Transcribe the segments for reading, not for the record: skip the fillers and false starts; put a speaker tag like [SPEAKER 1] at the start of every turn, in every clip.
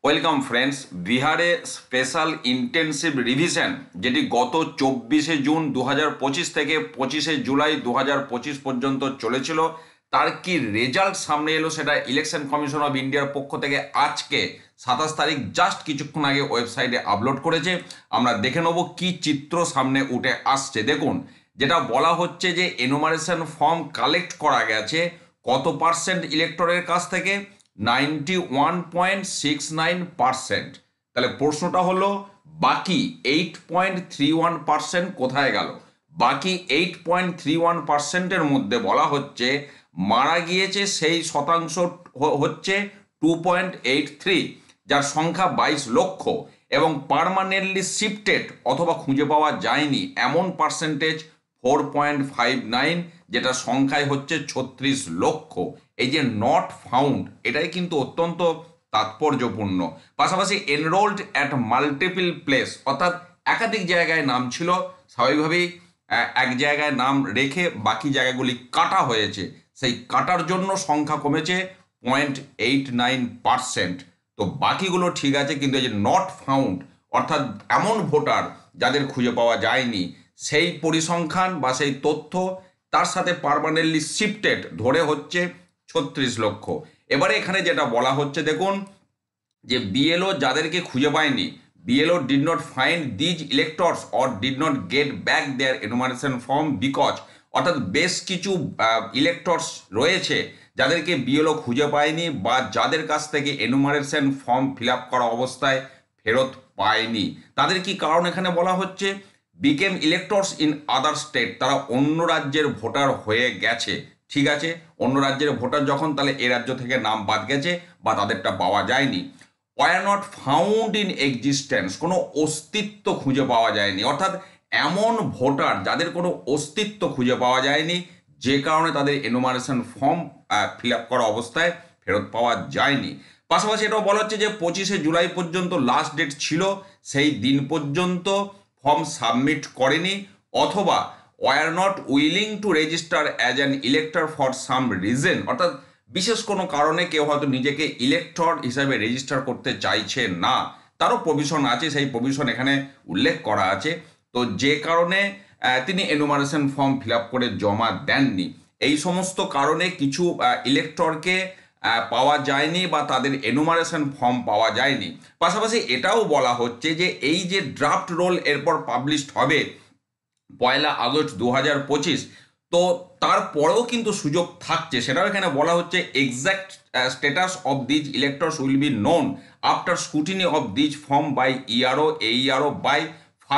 [SPEAKER 1] Welcome friends. বিহারে special intensive revision যেটি গত 24শে জুন 2025 থেকে 25শে জুলাই 2025 পর্যন্ত চলেছিল, তার কি রেজাল্ট সামনে এলো সেটা ইলেকশন কমিশন অফ ইন্ডিয়ার পক্ষ থেকে আজকে 27 তারিখ জাস্ট কিছুক্ষণ আগে ওয়েবসাইটে আপলোড করেছে। আমরা দেখে নেব কি চিত্র সামনে উঠে আসছে। দেখুন, যেটা বলা হচ্ছে যে এনুমারেশন ফর্ম কালেক্ট করা গেছে কত পার্সেন্ট ইলেক্টরের কাছ থেকে? 91.69%। তাহলে প্রশ্নটা হলো বাকি 8.31% কোথায় গেল? বাকি 8.31%-এর মধ্যে বলা হচ্ছে মারা গিয়েছে সেই শতাংশ হচ্ছে 2.83, যার সংখ্যা 22 লক্ষ, এবং পার্মানেন্টলি শিফটেড অথবা খুঁজে পাওয়া যায়নি এমন পার্সেন্টেজ 4.59, যেটা সংখ্যায় হচ্ছে 36 লক্ষ। এই যে নট ফাউন্ড, এটাই কিন্তু অত্যন্ত তাৎপর্যপূর্ণ। পাশাপাশি এনরোলড অ্যাট মাল্টিপল প্লেস, অর্থাৎ একাধিক জায়গায় নাম ছিল, স্বাভাবিকভাবেই এক জায়গায় নাম রেখে বাকি জায়গাগুলি কাটা হয়েছে, সেই কাটার জন্য সংখ্যা কমেছে 0.89%। তো বাকিগুলো ঠিক আছে, কিন্তু এই যে নট ফাউন্ড অর্থাৎ এমন ভোটার যাদের খুঁজে পাওয়া যায়নি, সেই পরিসংখ্যান বা সেই তথ্য তার সাথে পার্মানেন্টলি শিফটেড ধরে হচ্ছে 36 লক্ষ। এবারে এখানে যেটা বলা হচ্ছে দেখুন, যে বিএলও যাদেরকে খুঁজে পায়নি, BLO did not find these electors or did not get back their enumeration form because, অর্থাৎ বেশ কিছু ইলেক্টরস রয়েছে যাদেরকে বিএলও খুঁজে পায়নি বা যাদের কাছ থেকে এনুমারেশন ফর্ম ফিল আপ করা অবস্থায় ফেরত পায়নি। তাদের কি কারণ এখানে বলা হচ্ছে? Became electors in other state, তারা অন্য রাজ্যের ভোটার হয়ে গেছে। ঠিক আছে, অন্য রাজ্যের ভোটার যখন, তাহলে এ রাজ্য থেকে নাম বাদ গেছে বা তাদেরটা পাওয়া যায়নি। Were not found in existence, কোনো অস্তিত্ব খুঁজে পাওয়া যায়নি, অর্থাৎ এমন ভোটার যাদের কোনো অস্তিত্ব খুঁজে পাওয়া যায়নি, যে কারণে তাদের এনুমারেশন ফর্ম ফিল আপ করা অবস্থায় ফেরত পাওয়া যায়নি। পাশাপাশি এটাও বলা হচ্ছে যে 25শে জুলাই পর্যন্ত লাস্ট ডেট ছিল, সেই দিন পর্যন্ত ফর্ম সাবমিট করেনি, অথবা were not willing to register as an elector for some reason, অর্থাৎ বিশেষ কোনো কারণে কেউ হয়তো নিজেকে ইলেক্টর হিসাবে রেজিস্টার করতে চাইছে না, তারও প্রভিশন আছে, সেই প্রভিশন এখানে উল্লেখ করা আছে। তো যে কারণে তিনি এনুমারেশন ফর্ম ফিল আপ করে জমা দেননি, এই সমস্ত কারণে কিছু ইলেক্টরকে পাওয়া যায়নি বা তাদের এনুমারেশন ফর্ম পাওয়া যায়নি। পাশাপাশি এটাও বলা হচ্ছে যে এই যে ড্রাফট রোল এরপর পাবলিশড হবে 1 আগস্ট 2025, তো তারপরেও কিন্তু সুযোগ থাকছে, সেটাও এখানে বলা হচ্ছে। Exact status of these electors will be known after scrutiny of these form by ERO AERO by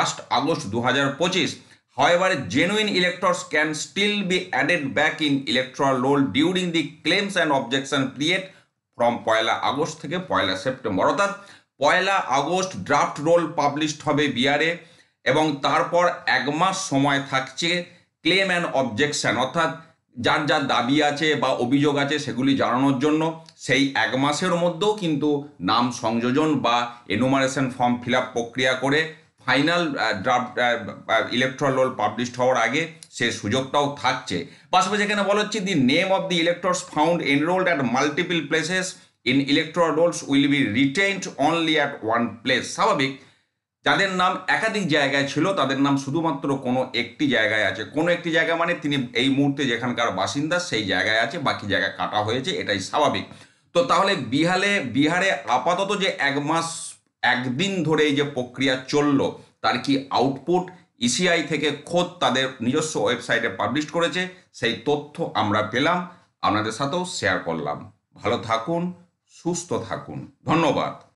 [SPEAKER 1] 1 August 2025। However, genuine electors can still be added back in electoral roll during the claims and objection period from 1 August থেকে 1 September, অর্থাৎ 1 August draft roll published হবে বিহারে, এবং তারপর 1 মাস সময় থাকছে claim and objection, অর্থাৎ যার যার দাবি আছে বা অভিযোগ আছে সেগুলি জানানোর জন্য। সেই 1 মাসের মধ্যেও কিন্তু নাম সংযোজন বা এনুমারেশন ফর্ম ফিল আপ প্রক্রিয়া করে final draft electoral roll published হওয়ার আগে সে সুযোগটাও থাকছে। পাশাপাশি এখানে বলা হচ্ছে the name of the electors found enrolled at multiple places in electoral rolls will be retained only at one place. স্বাভাবিক, যাদের নাম একাধিক জায়গায় ছিল তাদের নাম শুধুমাত্র কোনো একটি জায়গায় আছে, কোনো একটি জায়গা মানে তিনি এই মুহূর্তে যেখানকার বাসিন্দা সেই জায়গায় আছে, বাকি জায়গা কাটা হয়েছে, এটাই স্বাভাবিক। তো তাহলে বিহারে আপাতত যে 1 মাস 1 দিন ধরে এই যে প্রক্রিয়া চলল, তার কি আউটপুট ইসিআই থেকে খোদ তাদের নিজস্ব ওয়েবসাইটে পাবলিশ করেছে, সেই তথ্য আমরা পেলাম, আপনাদের সাথেও শেয়ার করলাম। ভালো থাকুন, সুস্থ থাকুন, ধন্যবাদ।